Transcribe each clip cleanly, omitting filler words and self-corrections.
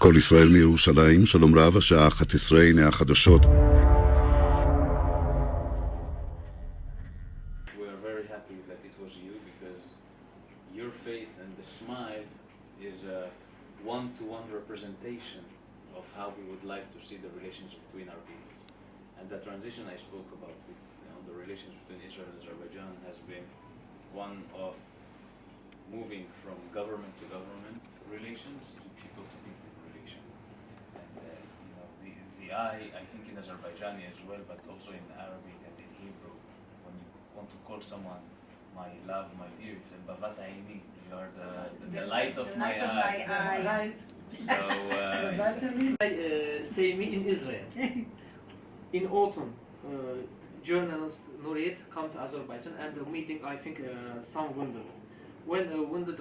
כל ישראל מירושלים, שלום רב, השעה 11, הנה החדשות. We are very happy that it was you because your face and the smile is a one-to-one representation of how we would like to see the relations between our peoples. And the transition I spoke about with the relations between Israel and Azerbaijan has been one of moving from government to government relations to people relation. And the I think in Azerbaijani as well, but also in Arabic and in Hebrew, when you want to call someone my love, my dear, you say Bavat Aini, you are the light of my eye. So say me in Israel. In autumn, journalist Nurit come to Azerbaijan and the meeting, I think some wounded. When wounded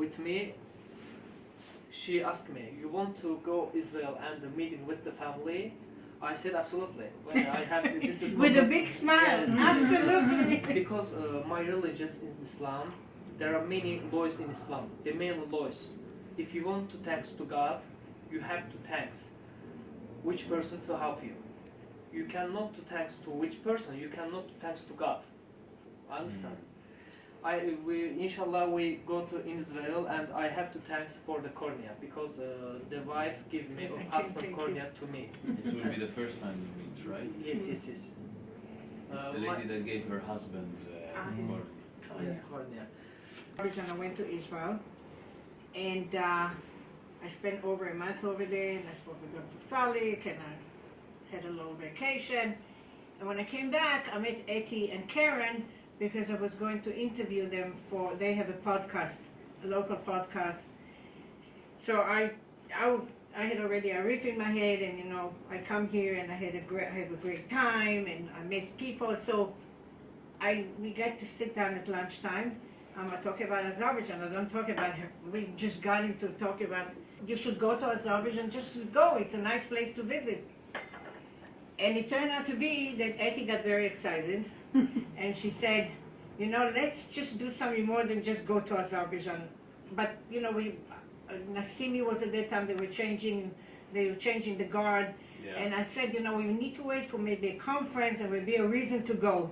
with me, she asked me, you want to go Israel and the meeting with the family? I said absolutely. When I have this is with a big smile. Yes, absolutely. Because my religion in Islam, there are many laws in Islam. The main laws. If you want to thanks to God, you have to thanks which person to help you. You cannot to thanks to which person. You cannot to thanks to God. Understand? Inshallah, we go to Israel and I have to thanks for the cornea because the wife gave me of husband cornea to me. This will be the first time you meet, right? Yes. It's the lady that gave her husband cornea. I went to Israel and I spent over a month over there and I spoke with Dr. Falik and I had a little vacation. And when I came back, I met Eti and Karen because I was going to interview them they have a podcast, a local podcast. So I had already Arif in my head and I come here and I have a great time and I met people. So we get to sit down at lunchtime. I'm talking about Azerbaijan. I don't talk about her. We just got into talk about you should go to Azerbaijan just to go. It's a nice place to visit. And it turned out to be that Eti got very excited and she said, let's just do something more than just go to Azerbaijan. But, Nassimi was at that time, they were changing the guard. Yeah. And I said, we need to wait for maybe a conference and will be a reason to go.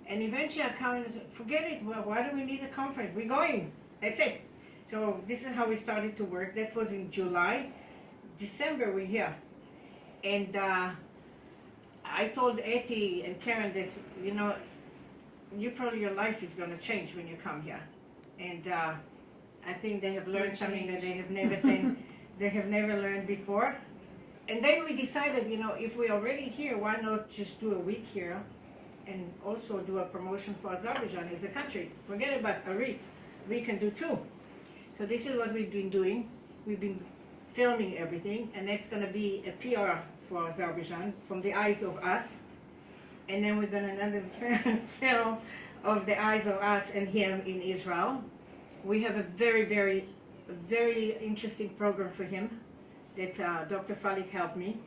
And eventually I come and I said, forget it, well, why do we need a conference? We're going, that's it. So this is how we started to work. That was in July. December we're here. And I told Eti and Karen that, your life is going to change when you come here. And I think they have learned something that they have never learned before. And then we decided, if we're already here, why not just do a week here and also do a promotion for Azerbaijan as a country. Forget about Arif, we can do too. So this is what we've been doing. We've been filming everything, and that's going to be a PR for Azerbaijan from the eyes of us. And then we're going to another film of the eyes of us and him in Israel. We have a very, very, very interesting program for him that Dr. Falik helped me.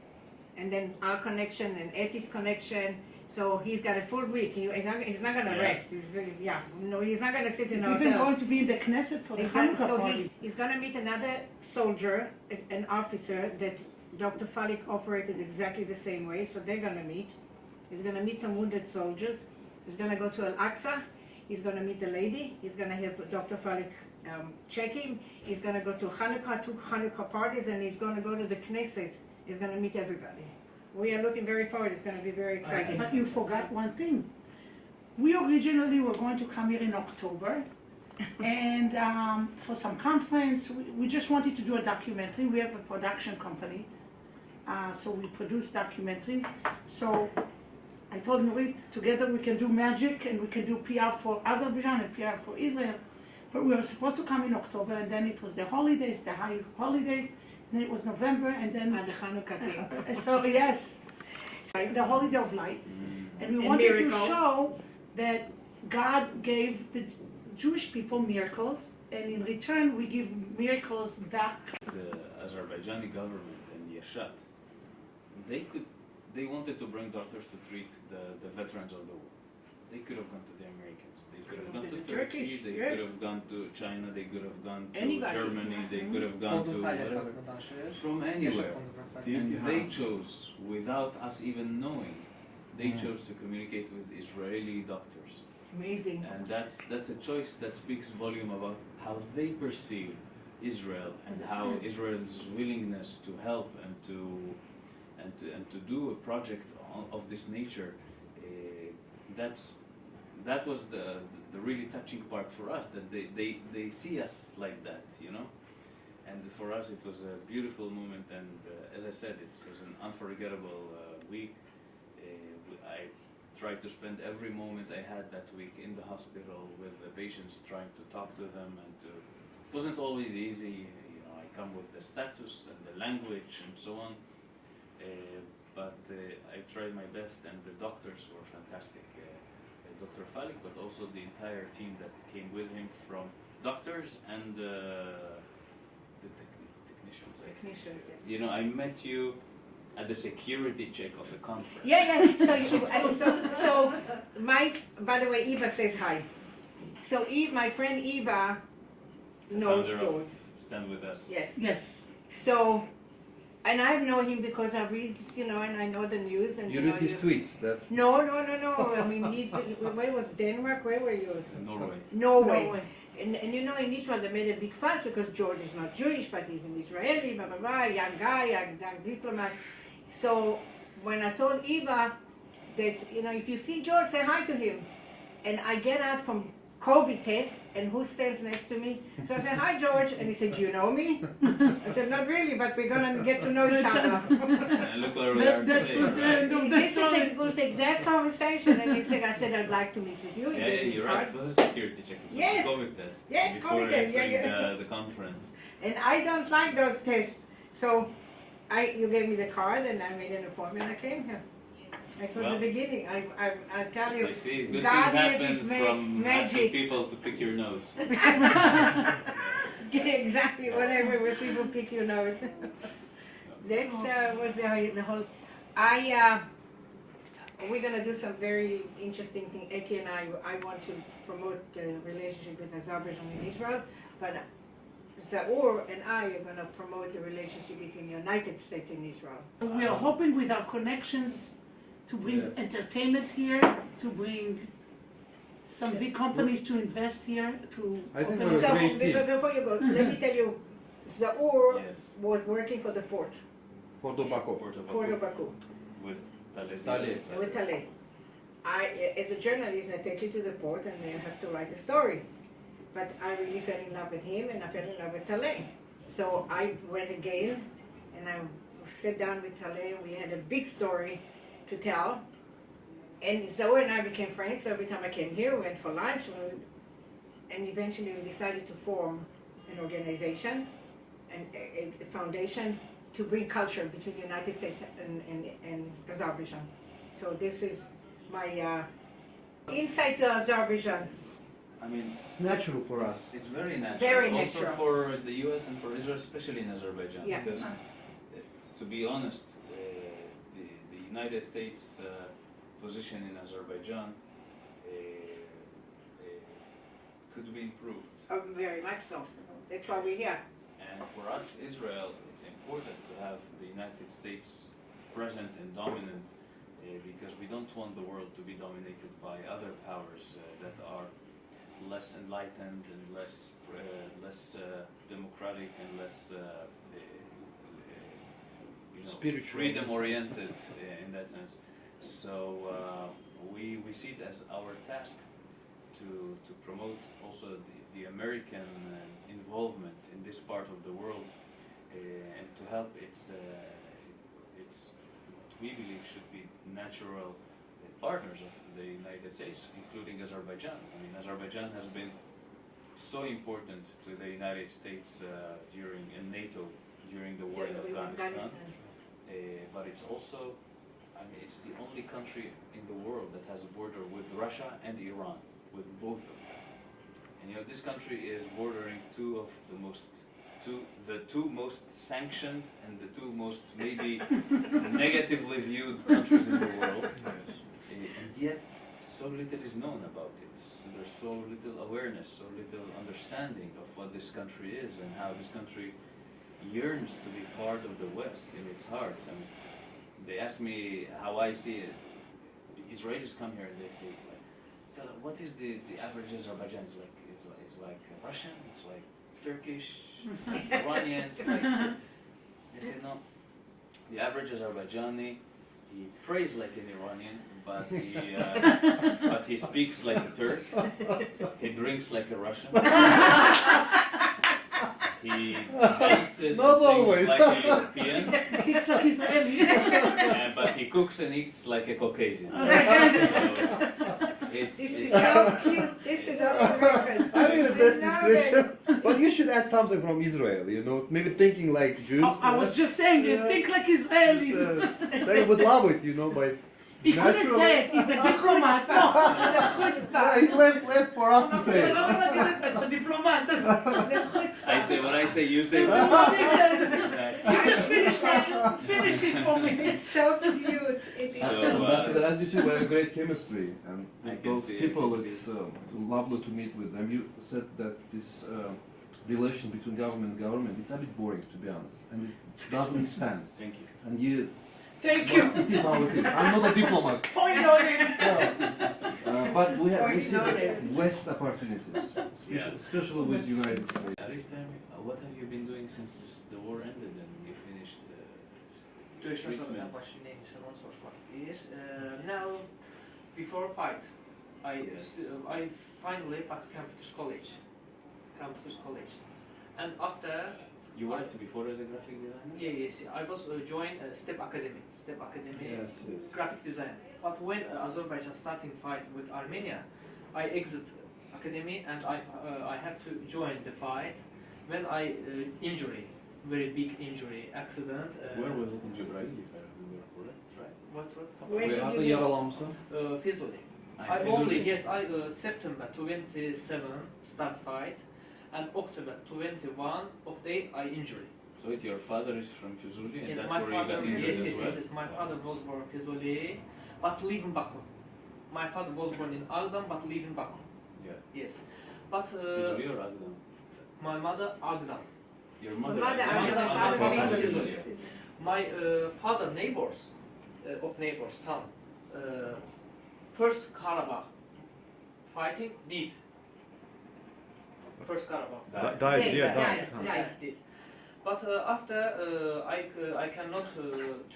And then our connection and Eti's connection. So he's got a full week. He's not going to rest. He's not going to sit in a hotel. He's even going to be in the Knesset for the Hanukkah party. He's going to meet another soldier, an officer that Dr. Falik operated exactly the same way. So they're going to meet. He's going to meet some wounded soldiers. He's going to go to Al-Aqsa. He's going to meet the lady. He's going to have Dr. Falik check him. He's going to go to two Hanukkah parties, and he's going to go to the Knesset. He's going to meet everybody. We are looking very forward. It's going to be very exciting. But you forgot one thing. We originally were going to come here in October, and for some conference, we just wanted to do a documentary. We have a production company, so we produce documentaries. So I told Nurit, together we can do magic and we can do PR for Azerbaijan and PR for Israel. But we were supposed to come in October, and then it was the holidays, the high holidays. Then it was November, and then the Hanukkah thing. so yes, the holiday of light, and we wanted to show that God gave the Jewish people miracles, and in return we give miracles back. The Azerbaijani government and Yashat, they wanted to bring doctors to treat the veterans of the war. they could have gone to the Americans, they could have Could gone have to been Turkey, Turkish, they yes. could have gone to China, they could have gone to Anybody. Germany, they could have gone to Fondul whatever, kaynaklarına danışır. from Yaşat anywhere. fondul And kaynakları. they chose, without us even knowing, they Mm. chose to communicate with Israeli doctors. Amazing. And that's a choice that speaks volume about how they perceive Israel and how Israel's willingness to help and to do a project of this nature. That was the really touching part for us, that they see us like that, you know. And for us, it was a beautiful moment, and as I said, it was an unforgettable week. I tried to spend every moment I had that week in the hospital with the patients, trying to talk to them, and it wasn't always easy. You know, I come with the status and the language and so on, but I tried my best, and the doctors were fantastic. Dr. Falik, but also the entire team that came with him, from doctors and the technicians. I think. Technicians, yeah. You know, I met you at the security check of a conference. Yeah. So by the way, Eva says hi. So my friend Eva knows Founder George. of Stand With Us. Yes. Yes. So, and I know him because I read, you know, and I know the news. And You know, read his tweets. That's No. I mean, where was Denmark? Where were you? Norway. Norway. Norway. And you know, in Israel they made a big fuss because George is not Jewish, but he's an Israeli, blah, blah, blah, young guy, young diplomat. So when I told Eva that, you know, if you see George, say hi to him. And I get out from COVID test, and who stands next to me? So I said, hi, George. And he said, do you know me? I said, not really, but we're going to get to know each other. And look where we are That today, was the right? end of the This is story. a good exact conversation. And he said, I said, I'd like to meet with you. He Yeah, gave me his you're card. right. It was a security check. It was Yes. a COVID test. Yes, before COVID test, yeah, entering yeah. the conference. And I don't like those tests. So you gave me the card, and I made an appointment. I came here. It was Well, the beginning. I tell you, I see good God things happen is from asking magic. people to pick your nose. Exactly, whatever, where people pick your nose. That's was the whole. We're gonna do some very interesting thing. Eki and I want to promote the relationship with Azerbaijan and Israel, but Zaur and I are gonna promote the relationship between the United States and Israel. We are hoping with our connections to bring Yes. entertainment here, to bring some big companies to invest here, to I think open we're up- a great team. Before you go, let me tell you, Zaur Yes. was working for the port Porto Baco. of Baku. With Taleb. Taleb. With Taleb. As a journalist, I take you to the port and you have to write a story. But I really fell in love with him, and I fell in love with Taleb. So I went again, and I sat down with Taleb. We had a big story to tell. And Zoe and I became friends, so every time I came here, we went for lunch, and eventually we decided to form an organization, a foundation to bring culture between the United States and Azerbaijan. So this is my insight to Azerbaijan. I mean, It's natural for us. it's very natural. Very Also natural. for the US and for Israel, especially in Azerbaijan. Yeah. Because, to be honest, the United States position in Azerbaijan could be improved. Very much so. That's why we're here. And for us, Israel, it's important to have the United States present and dominant because we don't want the world to be dominated by other powers that are less enlightened and less democratic and less Spiritual. freedom-oriented in that sense. So we see it as our task to promote also the American involvement in this part of the world and to help its what we believe should be natural partners of the United States, including Azerbaijan. I mean, Azerbaijan has been so important to the United States during NATO during the war in Afghanistan. But it's also, I mean, it's the only country in the world that has a border with Russia and Iran, with both of them. And you know, this country is bordering the two most sanctioned and the two most maybe negatively viewed countries in the world. And yet, so little is known about it. There's so little awareness, so little understanding of what this country is and how this country yearns to be part of the West in its heart. And they ask me how I see it. The Israelis come here and they say, like, tell them, what is the average Azerbaijan? It's like Russian, it's like Turkish, it's like Iranian. It's like, I say, no, the average Azerbaijani, he prays like an Iranian, but he speaks like a Turk. He drinks like a Russian. He dances Not and always. sings like a European. He's like Israeli. But he cooks and eats like a Caucasian. So This is it's so cute. This is American. I think the best It's not description. But you should add something from Israel, you know, maybe thinking like Jews. I was just saying, you Yeah. think like Israelis. They would love it, you know, by He couldn't say it, he's a diplomat. No. Yeah, he left for us to say it. A diplomat. I say what I say, you say what you You just finish it for me. It's so cute. It is So, so Ambassador, as you see, we have great chemistry, and I with can those see it, people, I can it's lovely to meet with them. You said that this relation between government and government, it's a bit boring, to be honest, and it doesn't expand. Thank you. And you, Thank you. it is how it is. I'm not a diplomat. Point on it. But we see the Ordinary. West opportunities, especially with United States. Arif, tell me, what have you been doing since the war ended and you finished Döyüşdən sonra treatment? başım neymişsə onu soruşmaq istəyir. Now, before fight, Yes. I finally back to Computers College. And after, You worked before as a graphic designer? yes, I was joined Step Academy, graphic design. But when Azerbaijan starting fight with Armenia, I exit academy and I have to join the fight when I injury, very big injury, accident. Where was it in Jibril, if I remember correct? Right. What? Where did Nerede you get? yaralanmışsın? Fizuli. I Fizuli. only, yes, September 27 start fight and October 21 of day I injury. So your father is from Fizuli and Yes, that's my where you father, got injured yes, as well? yes, my father was born in Fizuli, but live in Baku. My father was born in Agdam, but live in Baku. Yeah. Yes, but Fizuli or Agdam? my mother Agdam. Your My mother? mother, Agdam, Agdam, and father, father Fizuli. Fizuli. My father neighbors, son, first Karabakh fighting did. First Karabakh. Died. Did. But after I cannot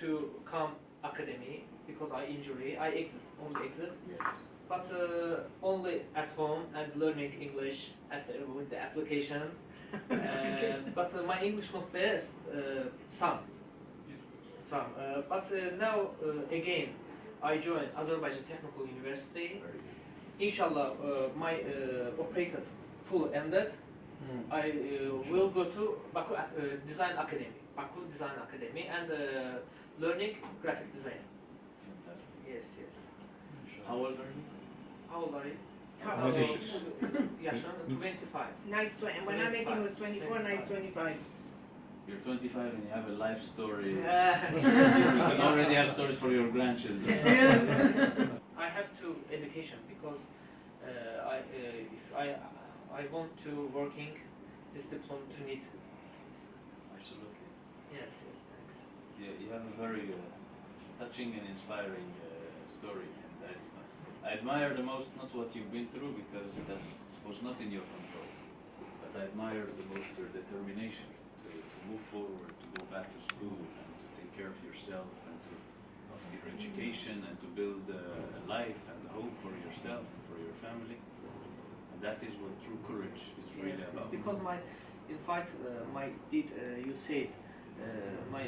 to come academy because I injury. I only exit. Yes. But only at home and learning English with the application. But my English not best, some. But now again, I joined Azerbaijan Technical University. Very good. Inshallah, my operated full ended. I will go to Baku Design Academy, and learning graphic design. Fantastic. Yes. How old are you? How old are you? How old is she? Yaşım 25. Nice 20. When I met him, he was 24, now he's 25. You're 25 and you have a life story. Uh, You can already have stories for your grandchildren. I have to education because if I want to working this diploma to need. Absolutely. Yes, thanks. Yeah, you have a very touching and inspiring story. And I admire the most not what you've been through because that was not in your control, but I admire the most your determination to move forward, to go back to school and to take care of yourself and of your education and to build a life and hope for yourself and for your family. And that is what true courage is really Yes, about. because in fact, you said my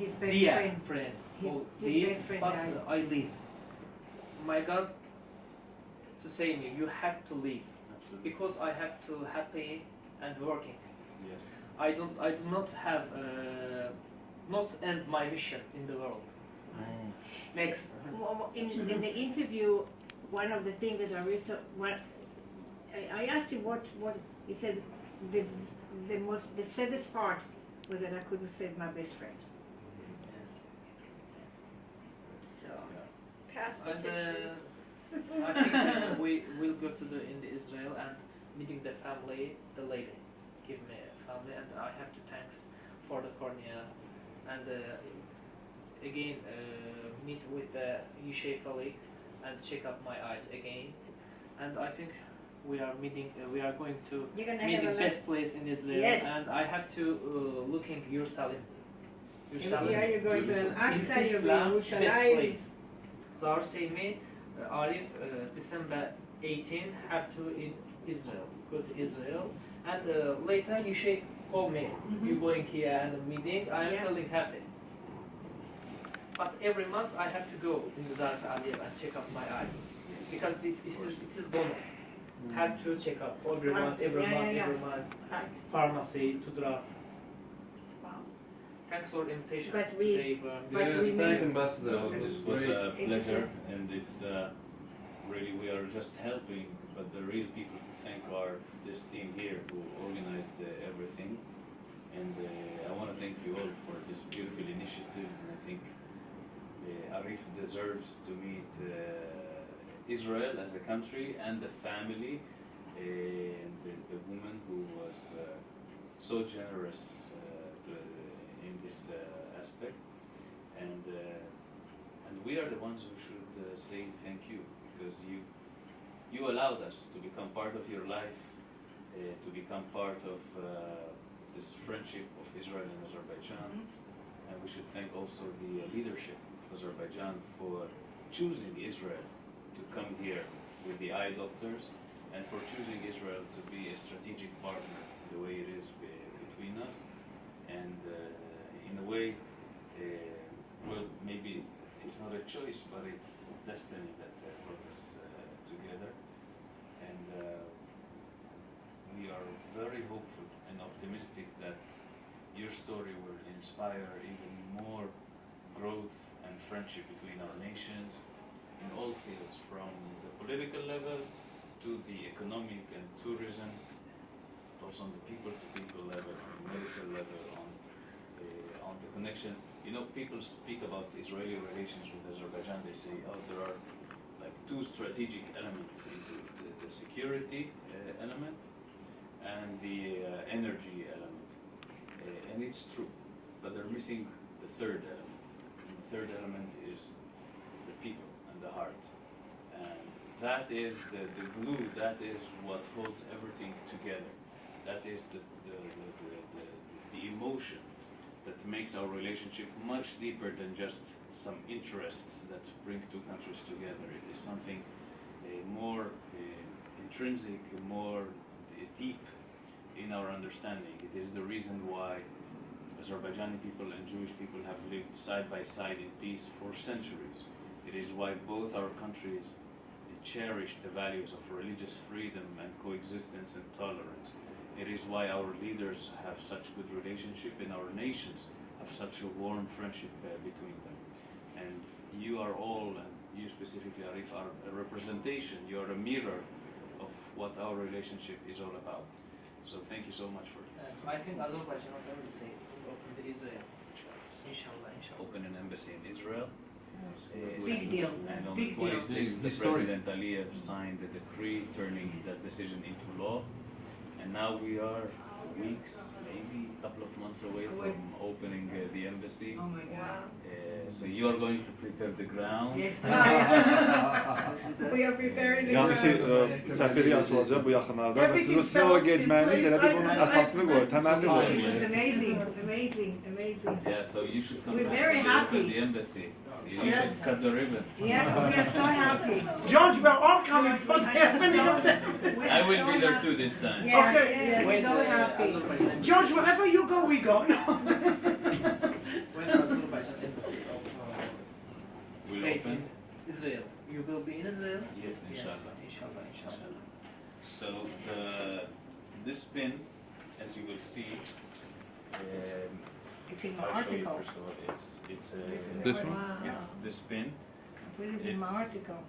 His best dear friend. friend, His did, best friend but died. I leave. My God, to say me, you have to leave Absolutely. because I have to happy and working. Yes. I do not have not end my mission in the world. Next. In the interview, one of the things that Arif, I asked him what he said. The saddest part was that I couldn't save my best friend. Yes. So Yeah. pass the And tissues. I think we will go to in the Israel and meeting the family, the lady give me a family, and I have to thanks for the cornea, and again meet with the Yishai and check up my eyes again, and I think we are meeting. We are going to You're gonna meet have the a best place in Israel, Yes. and I have to looking Yerushalayim. Yeah, you're going to in Al-Aqsa, you'll Islam, be best Yerushalayim. place. Zar say me, Arif, December 18 have to in Israel, go to Israel, and later you should call me. You going here and a meeting. I am Yeah. feeling happy. But every month I have to go in Zarf Aliyev and check up my eyes because it is bonus. Have to check up every month, every Yeah, month, yeah, every yeah. month. Right. Pharmacy to drug. Wow. Thanks for the invitation But we- today, Ibrahim. But Yes, we thank need- Ambassador. No, this was Great. a pleasure, and it's really we are just helping, but the real people to thank are this team here who organized everything, and I want to thank you all for this beautiful initiative. And I think Arif deserves to meet Israel as a country and the family, and the woman who was so generous in this aspect, and we are the ones who should say thank you, because you allowed us to become part of your life, to become part of this friendship of Israel and Azerbaijan, and we should thank also the leadership of Azerbaijan for choosing Israel to come here with the eye doctors, and for choosing Israel to be a strategic partner the way it is between us, and in a way, well, maybe it's not a choice, but it's destiny that brought us together, and we are very hopeful and optimistic that your story will inspire even more growth and friendship between our nations in all fields, from the political level to the economic and tourism, but also on the people-to-people level, on the medical level, on the connection. You know, people speak about Israeli relations with Azerbaijan. They say, oh, there are like two strategic elements into the security element and the energy element. And it's true, but they're missing the third element. And the third element is the people and the heart. And that is the glue, that is what holds everything together. That is the emotion that makes our relationship much deeper than just some interests that bring two countries together. It is something more intrinsic, more deep in our understanding. It is the reason why Azerbaijani people and Jewish people have lived side by side in peace for centuries. It is why both our countries cherish the values of religious freedom and coexistence and tolerance. It is why our leaders have such good relationship, and our nations have such a warm friendship between them. And you are all, and you specifically, Arif, are a representation. You are a mirror of what our relationship is all about. So thank you so much for this. I think Azerbaijan will never say open to Israel. Inshallah, inshallah. Open an embassy in Israel. Big deal. And on Big the deal. 26th, the Historic. President Aliyev signed a decree turning that decision into law. And now we are weeks, maybe a couple of months away from opening the embassy. Oh my God. So you are going to prepare the ground. Yes. We are preparing the Yani ki ground. seferi açılacak bu yakınlarda ve siz o sizin oraya gitmeniz elə bir bunun əsasını qoyur, təməlini It qoyur. was amazing, amazing, amazing. Yeah, so you should come We're back very to happy. the embassy. You Yes. should cut the ribbon. Yeah, we are so happy. George, we're all coming for the opening of the... We're I will so be there happy. too this time. Yeah, Okay. we are When so the happy. Azerbaijan embassy- George, wherever you go, we go. No. when Azerbaijan embassy of We'll wait, open. Israel, you will be in Israel? Yes, inshallah. Yes, inshallah, inshallah. So this pin, as you will see, It's in my I'll show you article. first of all. It's This one? Wow. it's this pin. Put it in my It's- article.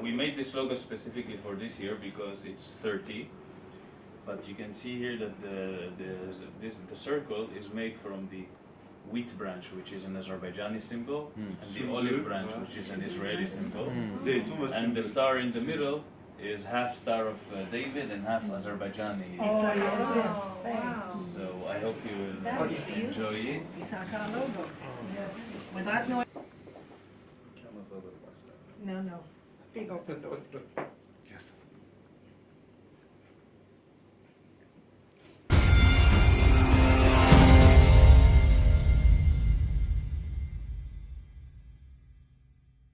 We made this logo specifically for this year because it's 30. But you can see here that the circle is made from the wheat branch, which is an Azerbaijani symbol, and the olive branch, which is an Israeli symbol. And the star in the middle is half Star of David and half Azerbaijani. Oh, yes. Wow. So I hope you will enjoy it. It's like our logo. Yes. Without knowing. No, no. Big open door.